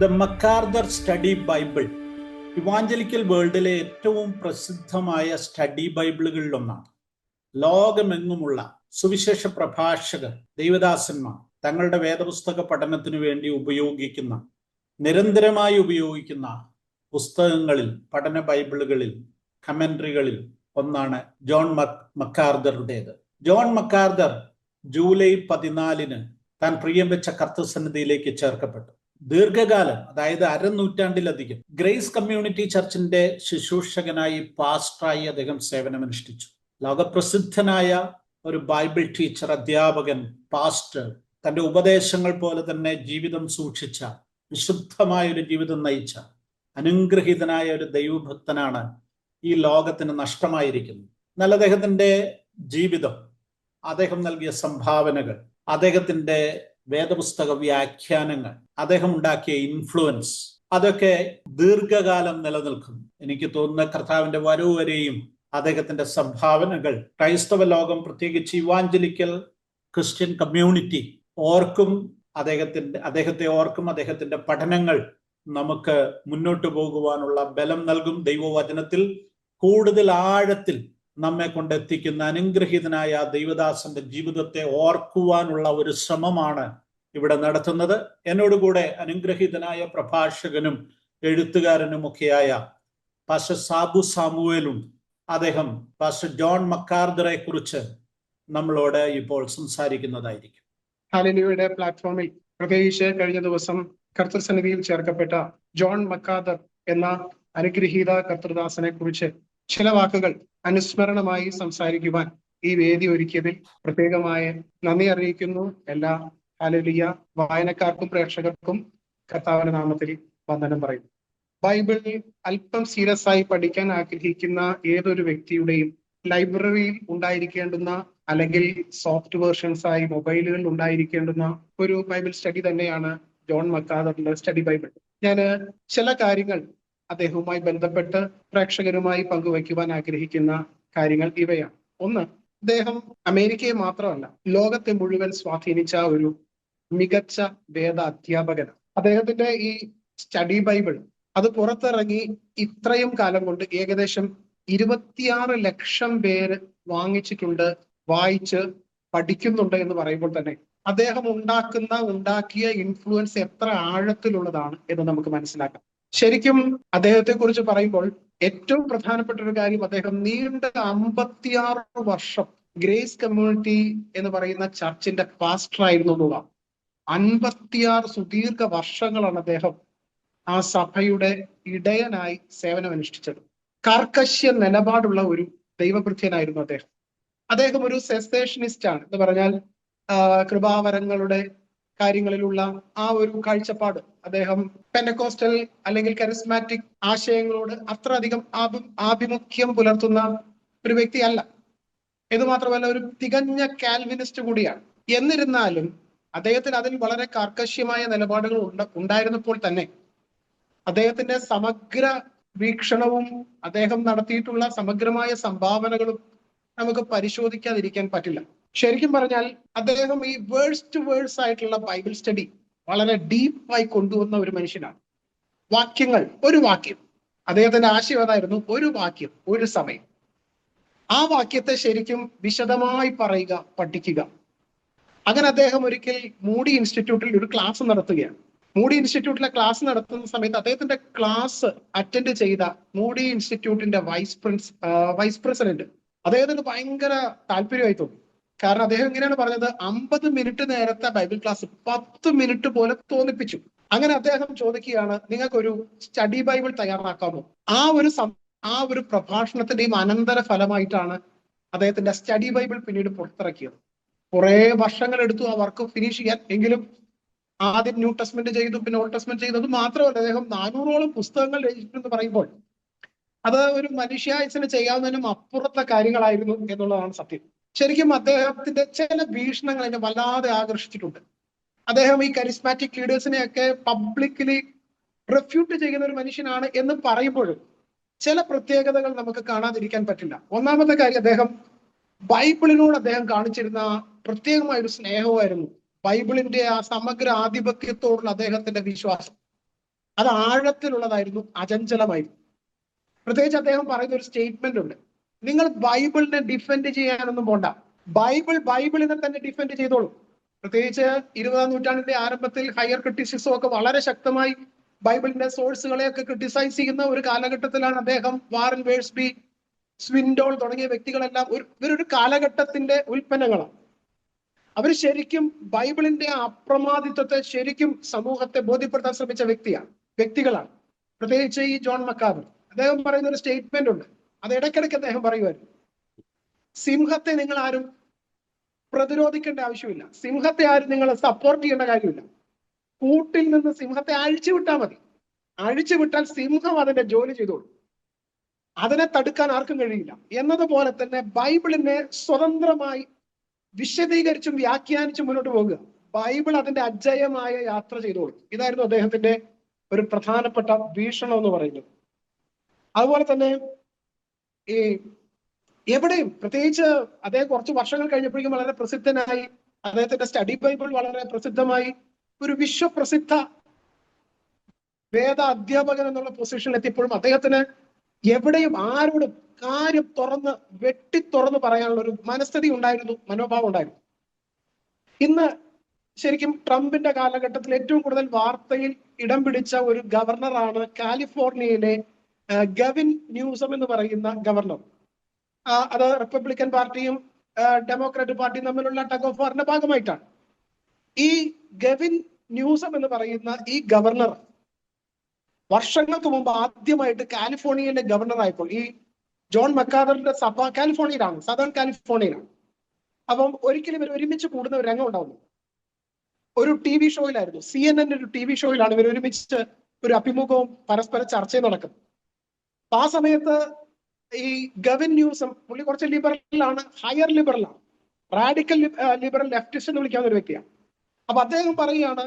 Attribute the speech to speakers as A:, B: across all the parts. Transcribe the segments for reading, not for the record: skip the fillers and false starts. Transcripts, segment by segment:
A: The മക്കാർദർ study Bible evangelical വേൾഡിലെ ഏറ്റവും പ്രസിദ്ധമായ study ബൈബിളുകളിലൊന്നാണ്. ലോകമെങ്ങുമുള്ള സുവിശേഷ പ്രഭാഷകർ, ദൈവദാസന്മാർ തങ്ങളുടെ വേദപുസ്തക പഠനത്തിനു വേണ്ടി നിരന്തരമായി ഉപയോഗിക്കുന്ന പുസ്തകങ്ങളിൽ, പഠന ബൈബിളുകളിൽ, കമന്ററികളിൽ ഒന്നാണ് ജോൺ മക്കാർദറുടേത്. ജോൺ മക്കാർദർ ജൂലൈ 14 താൻ പ്രിയം വെച്ച കർത്തൃസന്നിധിയിലേക്ക് ചേർക്കപ്പെട്ടു. ദീർഘകാലം, അതായത് അരനൂറ്റാണ്ടിലധികം ഗ്രേസ് കമ്മ്യൂണിറ്റി ചർച്ചിന്റെ ശുശ്രൂഷകനായി, പാസ്റ്ററായി അദ്ദേഹം സേവനമനുഷ്ഠിച്ചു. ലോകപ്രസിദ്ധനായ ഒരു ബൈബിൾ ടീച്ചർ, അധ്യാപകൻ, പാസ്റ്റർ, തന്റെ ഉപദേശങ്ങൾ പോലെ തന്നെ ജീവിതം സൂക്ഷിച്ച, വിശുദ്ധമായ ഒരു ജീവിതം നയിച്ച അനുഗ്രഹീതനായ ഒരു ദൈവഭക്തനാണ് ഈ ലോകത്തിന് നഷ്ടമായിരിക്കുന്നത്. എന്നാൽ അദ്ദേഹത്തിന്റെ ജീവിതം, അദ്ദേഹം നൽകിയ സംഭാവനകൾ, അദ്ദേഹത്തിന്റെ വേദപുസ്തക വ്യാഖ്യാനങ്ങൾ, അദ്ദേഹം ഉണ്ടാക്കിയ ഇൻഫ്ലുവൻസ്, അതൊക്കെ ദീർഘകാലം നിലനിൽക്കും. എനിക്ക് തോന്നുന്ന കർത്താവിന്റെ വരവ് വരെയും അദ്ദേഹത്തിന്റെ സംഭാവനകൾ ക്രൈസ്തവ ലോകം, പ്രത്യേകിച്ച് ഇവാഞ്ചലിക്കൽ ക്രിസ്ത്യൻ കമ്മ്യൂണിറ്റി ഓർക്കും. അദ്ദേഹത്തെ ഓർക്കും. അദ്ദേഹത്തിന്റെ പഠനങ്ങൾ നമുക്ക് മുന്നോട്ട് പോകുവാനുള്ള ബലം നൽകും. ദൈവവചനത്തിൽ കൂടുതൽ ആഴത്തിൽ നമ്മെ കൊണ്ടെത്തിക്കുന്ന അനുഗ്രഹീതനായ ദൈവദാസന്റെ ജീവിതത്തെ ഓർക്കുവാനുള്ള ഒരു ശ്രമമാണ് ഇവിടെ നടത്തുന്നത്. എന്നോടുകൂടെ അനുഗ്രഹീതനായ പ്രഭാഷകനും എഴുത്തുകാരനുമൊക്കെയായ പാസ്റ്റർ സാബു സാമുവേലും അദ്ദേഹം പാസ്റ്റർ ജോൺ മക്കാർദറെ കുറിച്ച് നമ്മളോട് ഇപ്പോൾ സംസാരിക്കുന്നതായിരിക്കും.
B: ഹല്ലേലൂയയുടെ പ്ലാറ്റ്ഫോമിൽ പ്രത്യേകിച്ച് കഴിഞ്ഞ ദിവസം കർത്തൃസന്നിധിയിൽ ചേർക്കപ്പെട്ട ജോൺ മക്കാർദർ എന്ന അനുഗ്രഹീത കർത്തൃദാസനെ കുറിച്ച് ചില വാക്കുകൾ അനുസ്മരണമായി സംസാരിക്കുവാൻ ഈ വേദി ഒരുക്കിയതിൽ പ്രത്യേകമായ നന്ദി അറിയിക്കുന്നു. എല്ലാ ഹല്ലേലൂയ വായനക്കാർക്കും പ്രേക്ഷകർക്കും കർത്താവിന്റെ നാമത്തിൽ വന്ദനം പറയുന്നു. ബൈബിൾ അല്പം സീരിയസ് ആയി പഠിക്കാൻ ആഗ്രഹിക്കുന്ന ഏതൊരു വ്യക്തിയുടെയും ലൈബ്രറിയിൽ ഉണ്ടായിരിക്കേണ്ടുന്ന, അല്ലെങ്കിൽ സോഫ്റ്റ് വേർഷൻസ് ആയി മൊബൈലുകളിൽ ഉണ്ടായിരിക്കേണ്ടുന്ന ഒരു ബൈബിൾ സ്റ്റഡി തന്നെയാണ് ജോൺ മക്കാർദറിന്റെ സ്റ്റഡി ബൈബിൾ. ഞാൻ ചില കാര്യങ്ങൾ അദ്ദേഹവുമായി ബന്ധപ്പെട്ട് പ്രേക്ഷകരുമായി പങ്കുവയ്ക്കുവാൻ ആഗ്രഹിക്കുന്ന കാര്യങ്ങൾ ഇവയാണ്. ഒന്ന്, അദ്ദേഹം അമേരിക്കയെ മാത്രമല്ല ലോകത്തെ മുഴുവൻ സ്വാധീനിച്ച ഒരു മികച്ച വേദ അധ്യാപകനാണ്. അദ്ദേഹത്തിന്റെ ഈ സ്റ്റഡി ബൈബിൾ അത് പുറത്തിറങ്ങി ഇത്രയും കാലം കൊണ്ട് ഏകദേശം 26 ലക്ഷം പേര് വാങ്ങിച്ചിട്ടുണ്ട്, വായിച്ച് പഠിക്കുന്നുണ്ട് എന്ന് പറയുമ്പോൾ തന്നെ അദ്ദേഹം ഉണ്ടാക്കിയ ഇൻഫ്ലുവൻസ് എത്ര ആഴത്തിലുള്ളതാണ് എന്ന് നമുക്ക് മനസ്സിലാക്കാം. ശരിക്കും അദ്ദേഹത്തെ കുറിച്ച് പറയുമ്പോൾ ഏറ്റവും പ്രധാനപ്പെട്ട ഒരു കാര്യം, അദ്ദേഹം നീണ്ട 56 വർഷം ഗ്രേസ് കമ്മ്യൂണിറ്റി എന്ന് പറയുന്ന ചർച്ചിന്റെ പാസ്റ്റർ ആയിരുന്നു എന്നുള്ളതാണ്. 56 സുദീർഘ വർഷങ്ങളാണ് അദ്ദേഹം ആ സഭയുടെ ഇടയനായി സേവനമനുഷ്ഠിച്ചത്. കാർക്കശ്യ നിലപാടുള്ള ഒരു ദൈവഭൃത്യനായിരുന്നു അദ്ദേഹം. അദ്ദേഹം ഒരു സെസേഷനിസ്റ്റ് ആണ് എന്ന് പറഞ്ഞാൽ കൃപാവരങ്ങളുടെ കാര്യങ്ങളിലുള്ള ആ ഒരു കാഴ്ചപ്പാട്, അദ്ദേഹം പെന്റക്കോസ്റ്റൽ അല്ലെങ്കിൽ കരിസ്മാറ്റിക് ആശയങ്ങളോട് അത്ര അധികം ആഭിമുഖ്യം പുലർത്തുന്ന ഒരു വ്യക്തിയല്ല. ഇത് മാത്രമല്ല, ഒരു തികഞ്ഞ കാൽവിനിസ്റ്റ് കൂടിയാണ്. എന്നിരുന്നാലും അദ്ദേഹത്തിന് അതിൽ വളരെ കാർക്കശ്യമായ നിലപാടുകൾ ഉണ്ടായിരുന്നപ്പോൾ തന്നെ അദ്ദേഹത്തിന്റെ സമഗ്ര വീക്ഷണവും അദ്ദേഹം നടത്തിയിട്ടുള്ള സമഗ്രമായ സംഭാവനകളും നമുക്ക് പരിശോധിക്കാതിരിക്കാൻ പറ്റില്ല. ശരിക്കും പറഞ്ഞാൽ അദ്ദേഹം ഈ വേഴ്സ് ടു വേഴ്സ് ആയിട്ടുള്ള ബൈബിൾ സ്റ്റഡി വളരെ ഡീപ്പായി കൊണ്ടുവന്ന ഒരു മനുഷ്യനാണ്. ഒരു വാക്യം, അദ്ദേഹത്തിന്റെ ആശയം അതായിരുന്നു, ഒരു വാക്യം ഒരു സമയം. ആ വാക്യത്തെ ശരിക്കും വിശദമായി പറയുക, പഠിക്കുക. അങ്ങനെ അദ്ദേഹം ഒരിക്കൽ മൂഡി ഇൻസ്റ്റിറ്റ്യൂട്ടിൽ ഒരു ക്ലാസ് നടത്തുകയാണ്. മൂഡി ഇൻസ്റ്റിറ്റ്യൂട്ടിലെ ക്ലാസ് നടത്തുന്ന സമയത്ത് അദ്ദേഹത്തിന്റെ ക്ലാസ് അറ്റൻഡ് ചെയ്ത മൂഡി ഇൻസ്റ്റിറ്റ്യൂട്ടിന്റെ വൈസ് പ്രസിഡന്റ് അദ്ദേഹത്തിന് ഭയങ്കര താല്പര്യമായി തോന്നി. കാരണം അദ്ദേഹം ഇങ്ങനെയാണ് പറഞ്ഞത്, 50 മിനിറ്റ് നേരത്തെ ബൈബിൾ ക്ലാസ് 10 മിനിറ്റ് പോലെ തോന്നിപ്പിച്ചു. അങ്ങനെ അദ്ദേഹം ചോദിക്കുകയാണ്, നിങ്ങൾക്കൊരു സ്റ്റഡി ബൈബിൾ തയ്യാറാക്കാമോ? ആ ഒരു പ്രഭാഷണത്തിന്റെയും അനന്തര ഫലമായിട്ടാണ് അദ്ദേഹത്തിന്റെ സ്റ്റഡി ബൈബിൾ പിന്നീട് പുറത്തിറക്കിയത്. കുറെ വർഷങ്ങൾ എടുത്തു ആ വർക്ക് ഫിനിഷ് ചെയ്യാൻ. എങ്കിലും ആദ്യം ന്യൂ ടെസ്റ്റ്മെന്റ് ചെയ്തു, പിന്നെ ഓൾഡ് ടെസ്റ്റ്മെന്റ് ചെയ്തു. അത് മാത്രമല്ല, അദ്ദേഹം 400ഓളം പുസ്തകങ്ങൾ രചിച്ചിട്ടെന്ന് പറയുമ്പോൾ അത് ഒരു മനുഷ്യായുസിന് ചെയ്യാവുന്നതിനും അപ്പുറത്തെ കാര്യങ്ങളായിരുന്നു എന്നുള്ളതാണ് സത്യം. ശരിക്കും അദ്ദേഹത്തിന്റെ ചില വീക്ഷണങ്ങൾ എന്നെ വല്ലാതെ ആകർഷിച്ചിട്ടുണ്ട്. അദ്ദേഹം ഈ കരിസ്മാറ്റിക് ലീഡേഴ്സിനെയൊക്കെ പബ്ലിക്കലി റെഫ്യൂട്ട് ചെയ്യുന്ന ഒരു മനുഷ്യനാണ് എന്ന് പറയുമ്പോഴും ചില പ്രത്യേകതകൾ നമുക്ക് കാണാതിരിക്കാൻ പറ്റില്ല. ഒന്നാമത്തെ കാര്യം, അദ്ദേഹം ബൈബിളിനോട് അദ്ദേഹം കാണിച്ചിരുന്ന പ്രത്യേകമായ ഒരു സ്നേഹമായിരുന്നു ബൈബിളിന്റെ ആ സമഗ്ര ആധിപത്യത്തോടുള്ള അദ്ദേഹത്തിന്റെ വിശ്വാസം. അത് ആഴത്തിലുള്ളതായിരുന്നു, അചഞ്ചലമായിരുന്നു. പ്രത്യേകിച്ച് അദ്ദേഹം പറയുന്ന ഒരു സ്റ്റേറ്റ്മെന്റ് ഉണ്ട്, നിങ്ങൾ ബൈബിളിനെ ഡിഫെൻഡ് ചെയ്യാനൊന്നും പോണ്ട, ബൈബിളിനെ തന്നെ ഡിഫെൻഡ് ചെയ്തോളൂ. പ്രത്യേകിച്ച് 20-ാം നൂറ്റാണ്ടിന്റെ ആരംഭത്തിൽ ഹയർ ക്രിറ്റിസിസം ഒക്കെ വളരെ ശക്തമായി ബൈബിളിന്റെ സോഴ്സുകളെയൊക്കെ ക്രിട്ടിസൈസ് ചെയ്യുന്ന ഒരു കാലഘട്ടത്തിലാണ് അദ്ദേഹം വാറൻ വേഴ്സ്ബി, സ്വിൻഡോൾ തുടങ്ങിയ വ്യക്തികളെല്ലാം ഇവരൊരു കാലഘട്ടത്തിന്റെ ഉൽപ്പന്നങ്ങളാണ്. അവർ ശരിക്കും ബൈബിളിന്റെ അപ്രമാദിത്വത്തെ ശരിക്കും സമൂഹത്തെ ബോധ്യപ്പെടുത്താൻ ശ്രമിച്ച വ്യക്തികളാണ്. പ്രത്യേകിച്ച് ഈ ജോൺ മക്കാദർ. അദ്ദേഹം പറയുന്ന ഒരു സ്റ്റേറ്റ്മെന്റ് ഉണ്ട്, അത് ഇടയ്ക്കിടയ്ക്ക് അദ്ദേഹം പറയുമായിരുന്നു, സിംഹത്തെ നിങ്ങൾ ആരും പ്രതിരോധിക്കേണ്ട ആവശ്യമില്ല, സിംഹത്തെ ആരും നിങ്ങൾ സപ്പോർട്ട് ചെയ്യേണ്ട കാര്യമില്ല, കൂട്ടിൽ നിന്ന് സിംഹത്തെ അഴിച്ചുവിട്ടാൽ മതി, അഴിച്ചുവിട്ടാൽ സിംഹം അതിന്റെ ജോലി ചെയ്തോളൂ, അതിനെ തടുക്കാൻ ആർക്കും കഴിയില്ല. എന്നതുപോലെ തന്നെ ബൈബിളിനെ സ്വതന്ത്രമായി വിശദീകരിച്ചും വ്യാഖ്യാനിച്ചും മുന്നോട്ട് പോകുക, ബൈബിൾ അതിന്റെ അജയമായ യാത്ര ചെയ്തോളും. ഇതായിരുന്നു അദ്ദേഹത്തിന്റെ ഒരു പ്രധാനപ്പെട്ട വീക്ഷണം എന്ന് പറയുന്നത്. അതുപോലെ തന്നെ ഈ എവിടെയും, പ്രത്യേകിച്ച് അദ്ദേഹം കുറച്ച് വർഷങ്ങൾ കഴിഞ്ഞപ്പോഴേക്കും വളരെ പ്രസിദ്ധനായി, അദ്ദേഹത്തിന്റെ സ്റ്റഡി ബൈബിൾ വളരെ പ്രസിദ്ധമായി, ഒരു വിശ്വപ്രസിദ്ധ വേദ അധ്യാപകൻ എന്നുള്ള പൊസിഷനിൽ എത്തിയപ്പോഴും അദ്ദേഹത്തിന് എവിടെയും ആരോടും കാര്യം തുറന്ന് പറയാനുള്ള ഒരു മനസ്ഥിതി ഉണ്ടായിരുന്നു, മനോഭാവം ഉണ്ടായിരുന്നു. ഇന്ന് ശരിക്കും ട്രംപിന്റെ കാലഘട്ടത്തിൽ ഏറ്റവും കൂടുതൽ വാർത്തയിൽ ഇടം പിടിച്ച ഒരു ഗവർണറാണ് കാലിഫോർണിയയിലെ ഗവിൻ ന്യൂസം എന്ന് പറയുന്ന ഗവർണർ. അത് റിപ്പബ്ലിക്കൻ പാർട്ടിയും ഡെമോക്രാറ്റിക് പാർട്ടിയും തമ്മിലുള്ള ടഗ് ഓഫ് വാറിന്റെ ഭാഗമായിട്ടാണ്. ഈ ഗവിൻ ന്യൂസം എന്ന് പറയുന്ന ഈ ഗവർണർ വർഷങ്ങൾക്ക് മുമ്പ് ആദ്യമായിട്ട് കാലിഫോർണിയയിലെ ഗവർണർ ആയപ്പോൾ, ഈ ജോൺ മക്കാദറിന്റെ സഭ കാലിഫോർണിയയിലാണ്, സദേൺ കാലിഫോർണിയയിലാണ്. അപ്പം ഒരിക്കലും ഇവർ ഒരുമിച്ച് കൂടുന്ന ഒരു രംഗം ഉണ്ടാവുന്നു. ഒരു TV ഷോയിലായിരുന്നു, CNN ഒരു TV ഷോയിലാണ് ഇവർ ഒരുമിച്ച് ഒരു അഭിമുഖവും പരസ്പര ചർച്ചയും നടക്കുന്നത്. ആ സമയത്ത് ഈ ഗവിൻ ന്യൂസം, പുള്ളി കുറച്ച് ലിബറലാണ്, ഹയർ ലിബറലാണ്, റാഡിക്കൽ ലിബറൽ ലെഫ്റ്റിസ്റ്റ് എന്ന് വിളിക്കാവുന്ന ഒരു വ്യക്തിയാണ്. അപ്പൊ അദ്ദേഹം പറയുകയാണ്,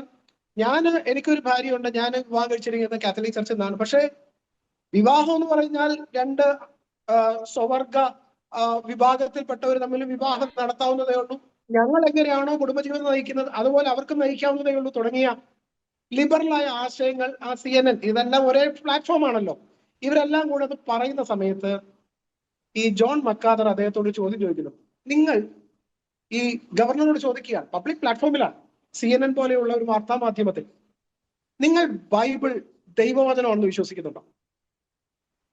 B: എനിക്കൊരു ഭാര്യയുണ്ട്, ഞാൻ വിവാഹം കഴിച്ചിരിക്കുന്നത് കാത്തലിക് ചർച്ചിൽ നിന്നാണ്, പക്ഷെ വിവാഹം എന്ന് പറഞ്ഞാൽ രണ്ട് സ്വവർഗ വിഭാഗത്തിൽപ്പെട്ടവർ തമ്മിൽ വിവാഹം നടത്താവുന്നതേ ഉള്ളൂ, ഞങ്ങൾ എങ്ങനെയാണോ കുടുംബജീവിതം നയിക്കുന്നത് അതുപോലെ അവർക്ക് നയിക്കാവുന്നതേ ഉള്ളൂ തുടങ്ങിയ ലിബറലായ ആശയങ്ങൾ ആ CNN, ഇതെല്ലാം ഒരേ പ്ലാറ്റ്ഫോം ആണല്ലോ, ഇവരെല്ലാം കൂടെ അത് പറയുന്ന സമയത്ത് ഈ ജോൺ മക്കാദർ അദ്ദേഹത്തോട് ചോദ്യം ചോദിക്കുന്നു. നിങ്ങൾ ഈ ഗവർണറോട് ചോദിക്കുക, പബ്ലിക് പ്ലാറ്റ്ഫോമിലാണ്, CNN പോലെയുള്ള ഒരു വാർത്താ മാധ്യമത്തിൽ, നിങ്ങൾ ബൈബിൾ ദൈവവചനമാണെന്ന് വിശ്വസിക്കുന്നുണ്ടോ?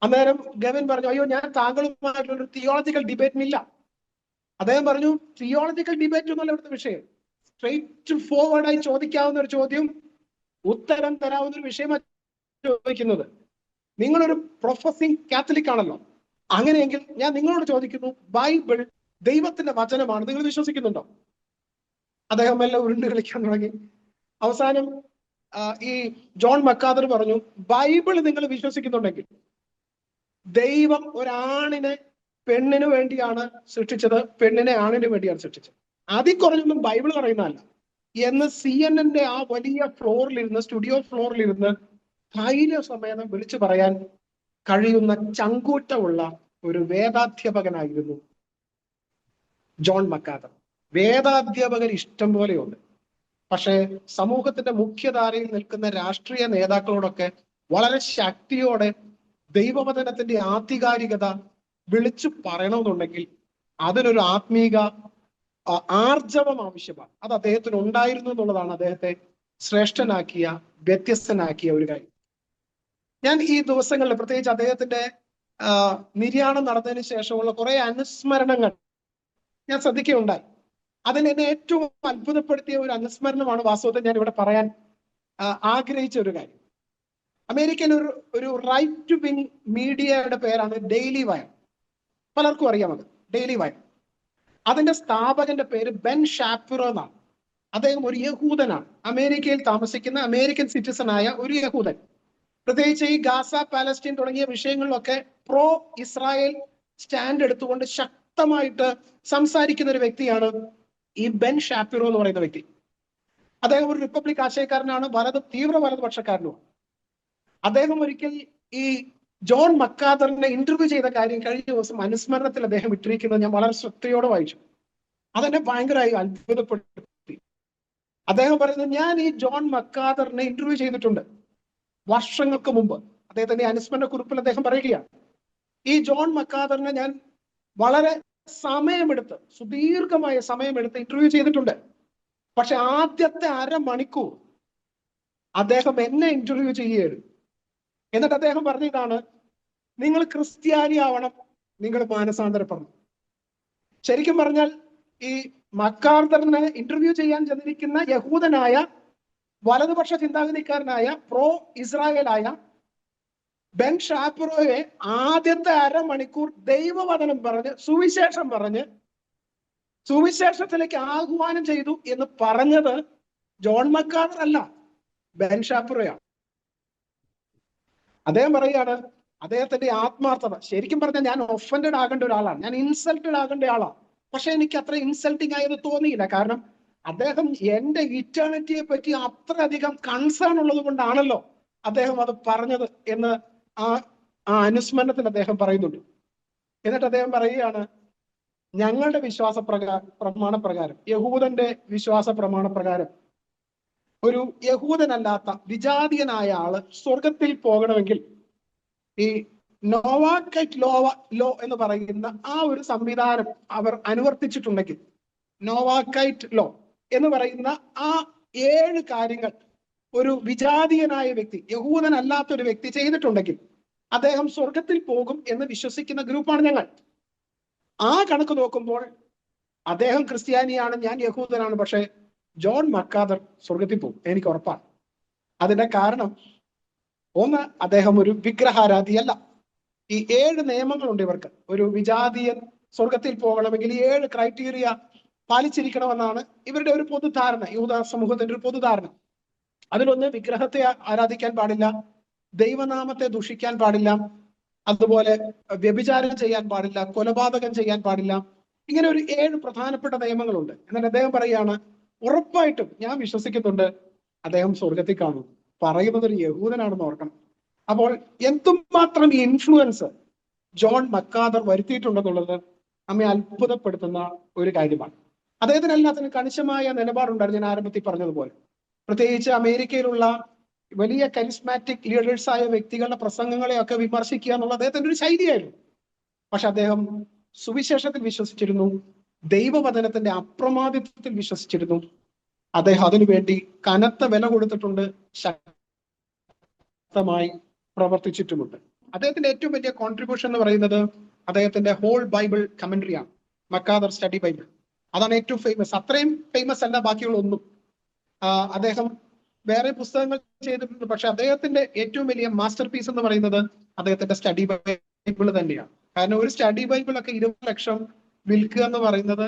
B: അന്നേരം ഗവിൻ പറഞ്ഞു, അയ്യോ, ഞാൻ താങ്കളുമായിട്ടുള്ള ഒരു തിയോളജിക്കൽ ഡിബേറ്റിനില്ല. അദ്ദേഹം പറഞ്ഞു, തിയോളജിക്കൽ ഡിബേറ്റ് ഒന്നല്ല ഇവിടുത്തെ വിഷയം, സ്ട്രെയിറ്റ് ഫോർവേഡായി ചോദിക്കാവുന്ന ഒരു ചോദ്യം, ഉത്തരം തരാവുന്ന ഒരു വിഷയമാണ് ചോദിക്കുന്നത്. നിങ്ങളൊരു പ്രൊഫസിംഗ് കാത്തലിക് ആണല്ലോ, അങ്ങനെയെങ്കിൽ ഞാൻ നിങ്ങളോട് ചോദിക്കുന്നു, ബൈബിൾ ദൈവത്തിന്റെ വചനമാണ്, നിങ്ങൾ വിശ്വസിക്കുന്നുണ്ടോ? അദ്ദേഹം എല്ലാം ഉരുണ്ട് കളിക്കാൻ തുടങ്ങി. അവസാനം ഈ ജോൺ മക്കാദർ പറഞ്ഞു, ബൈബിൾ നിങ്ങൾ വിശ്വസിക്കുന്നുണ്ടെങ്കിൽ ദൈവം ഒരാണിനെ പെണ്ണിന് വേണ്ടിയാണ് സൃഷ്ടിച്ചത്, പെണ്ണിനെ ആണിന് വേണ്ടിയാണ് സൃഷ്ടിച്ചത്, അതിൽ കുറഞ്ഞൊന്നും ബൈബിൾ പറയുന്നതല്ല എന്ന് CNN ആ വലിയ ഫ്ലോറിലിരുന്ന്, സ്റ്റുഡിയോ ഫ്ലോറിലിരുന്ന് ധൈര്യസമേതം വിളിച്ചു പറയാൻ കഴിയുന്ന ചങ്കൂറ്റമുള്ള ഒരു വേദാധ്യാപകനായിരുന്നു ജോൺ മക്കാദർ. വേദാധ്യാപകർ ഇഷ്ടം പോലെയുണ്ട്, പക്ഷേ സമൂഹത്തിന്റെ മുഖ്യധാരയിൽ നിൽക്കുന്ന രാഷ്ട്രീയ നേതാക്കളോടൊക്കെ വളരെ ശക്തിയോടെ ദൈവവചനത്തിന്റെ ആധികാരികത വിളിച്ചു പറയണമെന്നുണ്ടെങ്കിൽ അതിനൊരു ആത്മീക ആർജവം ആവശ്യമാണ്. അത് അദ്ദേഹത്തിന് ഉണ്ടായിരുന്നു എന്നുള്ളതാണ് അദ്ദേഹത്തെ ശ്രേഷ്ഠനാക്കിയ, വ്യത്യസ്തനാക്കിയ ഒരു കാര്യം. ഞാൻ ഈ ദിവസങ്ങളിൽ പ്രത്യേകിച്ച് അദ്ദേഹത്തിന്റെ നിര്യാണം നടന്നതിന് ശേഷമുള്ള കുറെ അനുസ്മരണങ്ങൾ ഞാൻ ശ്രദ്ധിക്കുകയുണ്ടായി. അതിൽ എന്നെ ഏറ്റവും അത്ഭുതപ്പെടുത്തിയ ഒരു അനുസ്മരണമാണ് വാസ്തവത്തിൽ ഞാൻ ഇവിടെ പറയാൻ ആഗ്രഹിച്ച ഒരു കാര്യം. അമേരിക്കൻ ഒരു റൈറ്റ് ടു വിങ് മീഡിയയുടെ പേരാണ് ഡെയിലി വയർ. പലർക്കും അറിയാം അത്, ഡെയിലി വയർ. അതിന്റെ സ്ഥാപകന്റെ പേര് ബെൻ ഷാപ്പിറോ എന്നാണ്. അദ്ദേഹം ഒരു യഹൂദനാണ്, അമേരിക്കയിൽ താമസിക്കുന്ന അമേരിക്കൻ സിറ്റിസൺ ആയ ഒരു യഹൂദൻ. പ്രത്യേകിച്ച് ഈ ഗാസ, പാലസ്റ്റീൻ തുടങ്ങിയ വിഷയങ്ങളിലൊക്കെ പ്രോ ഇസ്രായേൽ സ്റ്റാൻഡ് എടുത്തുകൊണ്ട് ശക്തമായിട്ട് സംസാരിക്കുന്ന ഒരു വ്യക്തിയാണ് ഈ ബെൻ ഷാപ്പിറോ എന്ന് പറയുന്ന വ്യക്തി. അദ്ദേഹം ഒരു റിപ്പബ്ലിക് ആശയക്കാരനാണ്, തീവ്ര വലതുപക്ഷക്കാരനുമാണ്. അദ്ദേഹം ഒരിക്കൽ ഈ ജോൺ മക്കാദറിനെ ഇന്റർവ്യൂ ചെയ്ത കാര്യം കഴിഞ്ഞ ദിവസം അനുസ്മരണത്തിൽ അദ്ദേഹം ഇട്ടിരിക്കുന്നത് ഞാൻ വളരെ ശ്രദ്ധയോടെ വായിച്ചു. അതെന്നെ ഭയങ്കരമായി അത്ഭുതപ്പെടുത്തി. അദ്ദേഹം പറയുന്നത്, ഞാൻ ഈ ജോൺ മക്കാദറിനെ ഇന്റർവ്യൂ ചെയ്തിട്ടുണ്ട്, വർഷങ്ങൾക്ക് മുമ്പ് അദ്ദേഹത്തിന്റെ അനുസ്മരണ കുറിപ്പിൽ അദ്ദേഹം പറയുകയാണ്, ഈ ജോൺ മക്കാദറിനെ ഞാൻ വളരെ സമയമെടുത്ത്, സുദീർഘമായ സമയമെടുത്ത് ഇന്റർവ്യൂ ചെയ്തിട്ടുണ്ട്. പക്ഷെ ആദ്യത്തെ അരമണിക്കൂർ അദ്ദേഹം എന്നെ ഇന്റർവ്യൂ ചെയ്യുകയായിരുന്നു. എന്നിട്ട് അദ്ദേഹം പറഞ്ഞതാണ്, നിങ്ങൾ ക്രിസ്ത്യാനി ആവണം, നിങ്ങൾ മാനസാന്തരപ്പെടണം. ശരിക്കും പറഞ്ഞാൽ ഈ മക്കാർദറിനെ ഇന്റർവ്യൂ ചെയ്യാൻ ചെന്നിരിക്കുന്ന യഹൂദനായ വലതുപക്ഷ ചിന്താഗതിക്കാരനായ പ്രോ ഇസ്രായേലായ ബെൻ ഷാപ്പിറോയെ ആദ്യത്തെ അരമണിക്കൂർ ദൈവവചനം പറഞ്ഞ് സുവിശേഷം പറഞ്ഞ് സുവിശേഷത്തിലേക്ക് ആഹ്വാനം ചെയ്തു എന്ന് പറഞ്ഞത് ജോൺ മക്കാദർ അല്ല, ബെൻ ഷാപ്പിറോയാണ്. അദ്ദേഹം പറയുകയാണ്, അദ്ദേഹത്തിന്റെ ആത്മാർത്ഥത, ശരിക്കും പറഞ്ഞാൽ ഞാൻ ഒഫൻഡഡ് ആകേണ്ട ഒരാളാണ്, ഞാൻ ഇൻസൾട്ടഡ് ആകേണ്ട ആളാണ്. പക്ഷെ എനിക്ക് അത്ര ഇൻസൾട്ടിങ് ആയത് തോന്നിയില്ല. കാരണം അദ്ദേഹം എന്റെ ഇറ്റേണിറ്റിയെ പറ്റി അത്രയധികം കൺസേൺ ഉള്ളത് കൊണ്ടാണല്ലോ അദ്ദേഹം അത് പറഞ്ഞത് എന്ന് ആ അനുസ്മരണത്തിൽ അദ്ദേഹം പറയുന്നുണ്ട്. എന്നിട്ട് അദ്ദേഹം പറയുകയാണ്, ഞങ്ങളുടെ പ്രമാണപ്രകാരം, യഹൂദന്റെ വിശ്വാസ പ്രമാണപ്രകാരം ഒരു യഹൂദനല്ലാത്ത വിജാതീയനായ ആള് സ്വർഗത്തിൽ പോകണമെങ്കിൽ ഈ നോവാക്കൈറ്റ് ലോ എന്ന് പറയുന്ന ആ ഒരു സംവിധാനം അവർ അനുവർത്തിച്ചിട്ടുണ്ടെങ്കിൽ, നോവാക്കൈറ്റ് ലോ എന്ന് പറയുന്ന ആ 7 കാര്യങ്ങൾ ഒരു വിജാതീയനായ വ്യക്തി, യഹൂദനല്ലാത്ത ഒരു വ്യക്തി ചെയ്തിട്ടുണ്ടെങ്കിൽ അദ്ദേഹം സ്വർഗത്തിൽ പോകും എന്ന് വിശ്വസിക്കുന്ന ഗ്രൂപ്പാണ് ഞങ്ങൾ. ആ കണക്ക് നോക്കുമ്പോൾ അദ്ദേഹം ക്രിസ്ത്യാനിയാണ്, ഞാൻ യഹൂദനാണ്, പക്ഷെ ജോൺ മക്കാദർ സ്വർഗത്തിൽ പോകും, എനിക്ക് ഉറപ്പാണ്. അതിന്റെ കാരണം, ഒന്ന്, അദ്ദേഹം ഒരു വിഗ്രഹാരാധിയല്ല. ഈ 7 നിയമങ്ങളുണ്ട് ഇവർക്ക്. ഒരു വിജാതീയൻ സ്വർഗത്തിൽ പോകണമെങ്കിൽ ഈ 7 ക്രൈറ്റീരിയ പാലിച്ചിരിക്കണമെന്നാണ് ഇവരുടെ ഒരു പൊതുധാരണ, യഹൂദ സമൂഹത്തിന്റെ ഒരു പൊതുധാരണ. അതിലൊന്ന്, വിഗ്രഹത്തെ ആരാധിക്കാൻ പാടില്ല, ദൈവനാമത്തെ ദുഷിക്കാൻ പാടില്ല, അതുപോലെ വ്യഭിചാരം ചെയ്യാൻ പാടില്ല, കൊലപാതകം ചെയ്യാൻ പാടില്ല. ഇങ്ങനെ ഒരു 7 പ്രധാനപ്പെട്ട നിയമങ്ങളുണ്ട്. എന്നാൽ അദ്ദേഹം പറയുകയാണ്, ഉറപ്പായിട്ടും ഞാൻ വിശ്വസിക്കുന്നുണ്ട് അദ്ദേഹം സ്വർഗത്തിൽ കാണും. പറയുന്നത് ഒരു യഹൂദനാണെന്ന് ഓർക്കണം. അപ്പോൾ എന്തുമാത്രം ഇൻഫ്ലുവൻസ് ജോൺ മക്കാദർ വരുത്തിയിട്ടുണ്ടെന്നുള്ളത് നമ്മെ അത്ഭുതപ്പെടുത്തുന്ന ഒരു കാര്യമാണ്. അദ്ദേഹത്തിന് എല്ലാത്തിനും കണിശമായ നിലപാടുണ്ടായിരുന്നു, ഞാൻ ആരംഭത്തിൽ പറഞ്ഞതുപോലെ. പ്രത്യേകിച്ച് അമേരിക്കയിലുള്ള വലിയ കരിസ്മാറ്റിക് ലീഡേഴ്സ് ആയ വ്യക്തികളുടെ പ്രസംഗങ്ങളെയൊക്കെ വിമർശിക്കുക എന്നുള്ള അദ്ദേഹത്തിന്റെ ഒരു ശൈലിയായിരുന്നു. പക്ഷെ അദ്ദേഹം സുവിശേഷത്തിൽ വിശ്വസിച്ചിരുന്നു, ദൈവവചനത്തിന്റെ അപ്രമാദിത്വത്തിൽ വിശ്വസിച്ചിരുന്നു. അദ്ദേഹം അതിനുവേണ്ടി കനത്ത വില കൊടുത്തിട്ടുണ്ട്, ശക്തമായി പ്രവർത്തിച്ചിട്ടുമുണ്ട്. അദ്ദേഹത്തിന്റെ ഏറ്റവും വലിയ കോൺട്രിബ്യൂഷൻ എന്ന് പറയുന്നത് അദ്ദേഹത്തിന്റെ ഹോൾ ബൈബിൾ കമന്ററിയാണ്, മക്കാദർ സ്റ്റഡി ബൈബിൾ. അതാണ് ഏറ്റവും ഫേമസ്. അത്രയും ഫേമസ് അല്ല ബാക്കിയുള്ള ഒന്നും. അദ്ദേഹം വേറെ പുസ്തകങ്ങൾ ചെയ്തിട്ടുണ്ട്, പക്ഷെ അദ്ദേഹത്തിന്റെ ഏറ്റവും വലിയ മാസ്റ്റർ പീസ് എന്ന് പറയുന്നത് അദ്ദേഹത്തിന്റെ സ്റ്റഡി ബൈബിൾ തന്നെയാണ്. കാരണം ഒരു സ്റ്റഡി ബൈബിൾ ഒക്കെ 20 ലക്ഷം വിൽക്കുക എന്ന് പറയുന്നത്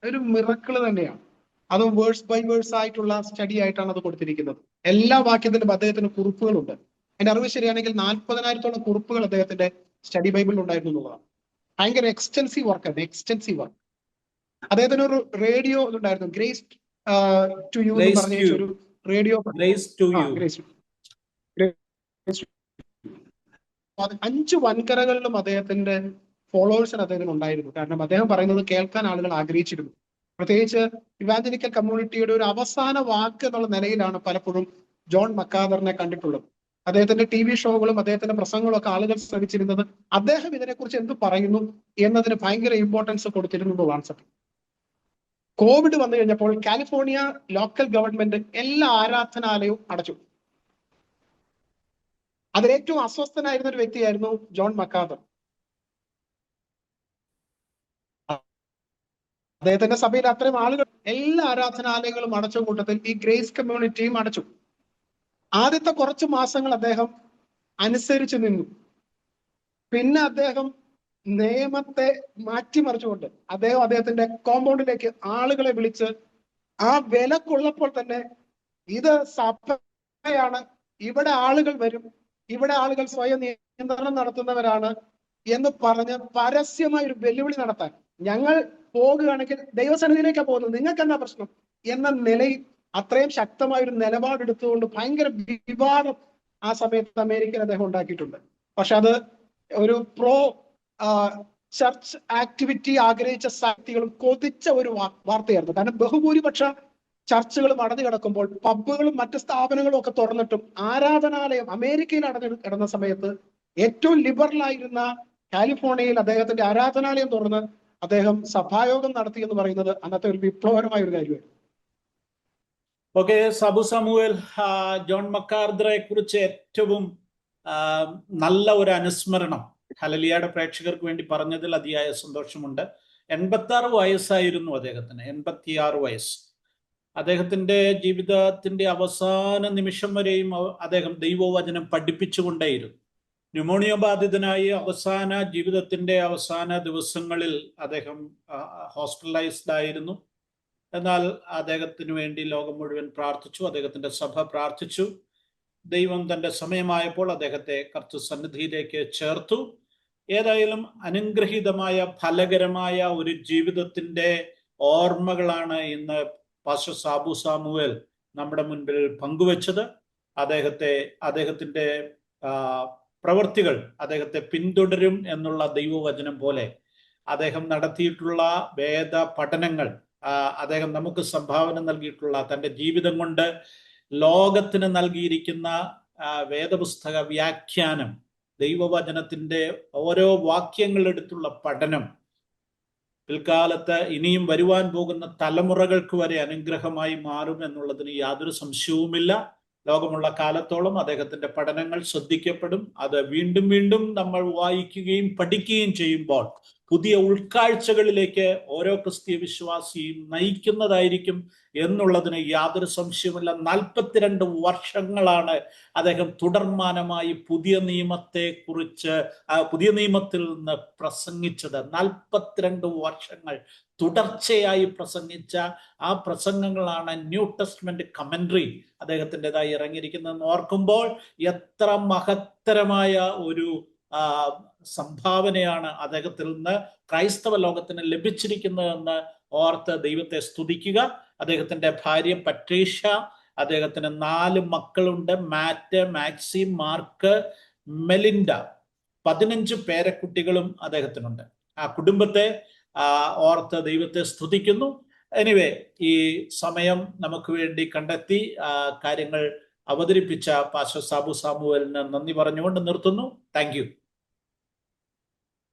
B: ഒരു മിറക്കിള് തന്നെയാണ്. അതും വേഴ്സ് ബൈ വേഴ്സ് ആയിട്ടുള്ള സ്റ്റഡി ആയിട്ടാണ് അത് കൊടുത്തിരിക്കുന്നത്. എല്ലാ വാക്യത്തിലും അദ്ദേഹത്തിന് കുറിപ്പുകളുണ്ട്. എന്റെ അറിവ് ശരിയാണെങ്കിൽ 40,000-ഓളം കുറിപ്പുകൾ അദ്ദേഹത്തിന്റെ സ്റ്റഡി ബൈബിളിൽ ഉണ്ടായിരുന്നു എന്നുള്ളതാണ്. ഭയങ്കര എക്സ്റ്റെൻസീവ് വർക്കാണ്, എക്സ്റ്റെൻസീവ് വർക്ക്. അദ്ദേഹത്തിന് ഒരു റേഡിയോ ഉണ്ടായിരുന്നു, ഗ്രേസ് ടു യു എന്ന് പറഞ്ഞ ഒരു റേഡിയോ. 5 വൻകരകളിലും അദ്ദേഹത്തിന്റെ ഫോളോവേഴ്സിന് അദ്ദേഹത്തിന് ഉണ്ടായിരുന്നു. കാരണം അദ്ദേഹം പറയുന്നത് കേൾക്കാൻ ആളുകൾ ആഗ്രഹിച്ചിരുന്നു. പ്രത്യേകിച്ച് ഇവാഞ്ചലിക്കൽ കമ്മ്യൂണിറ്റിയുടെ ഒരു അവസാന വാക്ക് എന്നുള്ള നിലയിലാണ് പലപ്പോഴും ജോൺ മക്കാദറിനെ കണ്ടിട്ടുള്ളത്. അദ്ദേഹത്തിന്റെ TV ഷോകളും അദ്ദേഹത്തിന്റെ പ്രസംഗങ്ങളും ഒക്കെ ആളുകൾ ശ്രമിച്ചിരുന്നത് അദ്ദേഹം ഇതിനെക്കുറിച്ച് എന്ത് പറയുന്നു എന്നതിന് ഭയങ്കര ഇമ്പോർട്ടൻസ് കൊടുത്തിരുന്നു എന്നുള്ളതാണ് സത്യം. കോവിഡ് വന്നു കഴിഞ്ഞപ്പോൾ കാലിഫോർണിയ ലോക്കൽ ഗവൺമെന്റ് എല്ലാ ആരാധനാലയവും അടച്ചു. അതിലേറ്റവും അസ്വസ്ഥനായിരുന്ന ഒരു വ്യക്തിയായിരുന്നു ജോൺ മക്കാദർ. അദ്ദേഹത്തിന്റെ സഭയിൽ അത്രയും ആളുകൾ, എല്ലാ ആരാധനാലയങ്ങളും അടച്ച കൂട്ടത്തിൽ ഈ ഗ്രേസ് കമ്മ്യൂണിറ്റിയും അടച്ചു. ആദ്യത്തെ കുറച്ച് മാസങ്ങൾ അദ്ദേഹം അനുസരിച്ച് നിന്നു. പിന്നെ അദ്ദേഹം നിയമത്തെ മാറ്റിമറിച്ചുകൊണ്ട് അദ്ദേഹത്തിന്റെ കോമ്പൗണ്ടിലേക്ക് ആളുകളെ വിളിച്ച് ആ വിലക്കുള്ളപ്പോൾ തന്നെ ഇത് സഭയാണ്, ഇവിടെ ആളുകൾ വരും, ഇവിടെ ആളുകൾ സ്വയം നിയന്ത്രണം നടത്തുന്നവരാണ് എന്ന് പറഞ്ഞ് പരസ്യമായ ഒരു വെല്ലുവിളി നടത്താൻ, ഞങ്ങൾ പോകുകയാണെങ്കിൽ ദൈവസന്നിധിയിലേക്കാണ് പോകുന്നത്, നിങ്ങൾക്ക് എന്താ പ്രശ്നം എന്ന നിലയിൽ അത്രയും ശക്തമായ ഒരു നിലപാടെടുത്തുകൊണ്ട് ഭയങ്കര വിവാദം ആ സമയത്ത് അമേരിക്കയിൽ അദ്ദേഹം ഉണ്ടാക്കിയിട്ടുണ്ട്. പക്ഷെ അത് ഒരു പ്രോ ചർച്ച് ആക്ടിവിറ്റി ആഗ്രഹിച്ച ശക്തികളും കൊതിച്ച ഒരു വാർത്തയായിരുന്നു. കാരണം ബഹുഭൂരിപക്ഷ ചർച്ചുകളും അടഞ്ഞു കിടക്കുമ്പോൾ, പബ്ബുകളും മറ്റ് സ്ഥാപനങ്ങളും ഒക്കെ തുറന്നിട്ടും ആരാധനാലയം അമേരിക്കയിൽ അടഞ്ഞു കിടന്ന സമയത്ത് ഏറ്റവും ലിബറൽ ആയിരുന്ന കാലിഫോർണിയയിൽ അദ്ദേഹത്തിന്റെ ആരാധനാലയം തുറന്ന് അദ്ദേഹം സഭായോഗം നടത്തി എന്ന് പറയുന്നത് അന്നത്തെ ഒരു വിപ്ലവകരമായ ഒരു കാര്യമായിരുന്നു.
A: ഓക്കെ, സാബു സാമുവേൽ, ജോൺ മക്കാർദറെ കുറിച്ച് ഏറ്റവും നല്ല ഒരു അനുസ്മരണം ഹല്ലേലൂയയുടെ പ്രേക്ഷകർക്ക് വേണ്ടി പറഞ്ഞതിൽ അതിയായ സന്തോഷമുണ്ട്. 86 വയസ്സായിരുന്നു അദ്ദേഹത്തിന്, 86 വയസ്സ്. അദ്ദേഹത്തിന്റെ ജീവിതത്തിന്റെ അവസാന നിമിഷം വരെയും അദ്ദേഹം ദൈവവചനം പഠിപ്പിച്ചുകൊണ്ടേയിരുന്നു. ന്യൂമോണിയ ബാധിതനായി ജീവിതത്തിന്റെ അവസാന ദിവസങ്ങളിൽ അദ്ദേഹം ഹോസ്പിറ്റലൈസ്ഡ് ആയിരുന്നു. എന്നാൽ അദ്ദേഹത്തിന് വേണ്ടി ലോകം മുഴുവൻ പ്രാർത്ഥിച്ചു, അദ്ദേഹത്തിന്റെ സഭ പ്രാർത്ഥിച്ചു. ദൈവം തന്റെ സമയമായപ്പോൾ അദ്ദേഹത്തെ കർത്തൃസന്നിധിയിലേക്ക് ചേർത്തു. ഏതായാലും അനുഗ്രഹീതമായ ഫലകരമായ ഒരു ജീവിതത്തിന്റെ ഓർമ്മകളാണ് ഇന്ന് പാസ്റ്റർ സാബു സാമുവേൽ നമ്മുടെ മുൻപിൽ പങ്കുവച്ചത്. അദ്ദേഹത്തിന്റെ പ്രവൃത്തികൾ അദ്ദേഹത്തെ പിന്തുടരും എന്നുള്ള ദൈവവചനം പോലെ അദ്ദേഹം നടത്തിയിട്ടുള്ള വേദ പഠനങ്ങൾ, അദ്ദേഹം നമുക്ക് സംഭാവന നൽകിയിട്ടുള്ള തൻ്റെ ജീവിതം കൊണ്ട് ലോകത്തിന് നൽകിയിരിക്കുന്ന വേദപുസ്തക വ്യാഖ്യാനം, ദൈവവചനത്തിന്റെ ഓരോ വാക്യങ്ങളെടുത്തുള്ള പഠനം പിൽക്കാലത്ത് ഇനിയും വരുവാൻ പോകുന്ന തലമുറകൾക്ക് വരെ അനുഗ്രഹമായി മാറും എന്നുള്ളതിന് യാതൊരു സംശയവുമില്ല. ലോകമുള്ള കാലത്തോളം അദ്ദേഹത്തിന്റെ പഠനങ്ങൾ ശ്രദ്ധിക്കപ്പെടും. അത് വീണ്ടും വീണ്ടും നമ്മൾ വായിക്കുകയും പഠിക്കുകയും ചെയ്യുമ്പോൾ പുതിയ ഉൾക്കാഴ്ചകളിലേക്ക് ഓരോ ക്രിസ്തീയ വിശ്വാസിയും നയിക്കുന്നതായിരിക്കും എന്നുള്ളതിന് യാതൊരു സംശയവുമില്ല. 42 വർഷങ്ങളാണ് അദ്ദേഹം തുടർമാനമായി പുതിയ നിയമത്തിൽ നിന്ന് പ്രസംഗിച്ചത്. 42 വർഷങ്ങൾ തുടർച്ചയായി പ്രസംഗിച്ച ആ പ്രസംഗങ്ങളാണ് ന്യൂ ടെസ്റ്റ്മെന്റ് കമന്ററി അദ്ദേഹത്തിൻ്റെതായി ഇറങ്ങിയിരിക്കുന്നതെന്ന് ഓർക്കുമ്പോൾ എത്ര മഹത്തരമായ ഒരു സംഭാവനയാണ് അദ്ദേഹത്തിൽ നിന്ന് ക്രൈസ്തവ ലോകത്തിന് ലഭിച്ചിരിക്കുന്നതെന്ന് ഓർത്ത് ദൈവത്തെ സ്തുതിക്കുക. അദ്ദേഹത്തിന്റെ ഭാര്യ പട്രീഷ, അദ്ദേഹത്തിന് 4 മക്കളുണ്ട്, മാറ്റ്, മാക്സി, മാർക്ക്, മെലിൻഡ. 15 പേരക്കുട്ടികളും അദ്ദേഹത്തിനുണ്ട്. ആ കുടുംബത്തെ ഓർത്ത് ദൈവത്തെ സ്തുതിക്കുന്നു. എനിവേ, ഈ സമയം നമുക്ക് വേണ്ടി കണ്ടെത്തി കാര്യങ്ങൾ അവതരിപ്പിച്ച പാസ്റ്റർ സാബു സാമുവേലിന് നന്ദി പറഞ്ഞുകൊണ്ട് നിർത്തുന്നു. Thank you.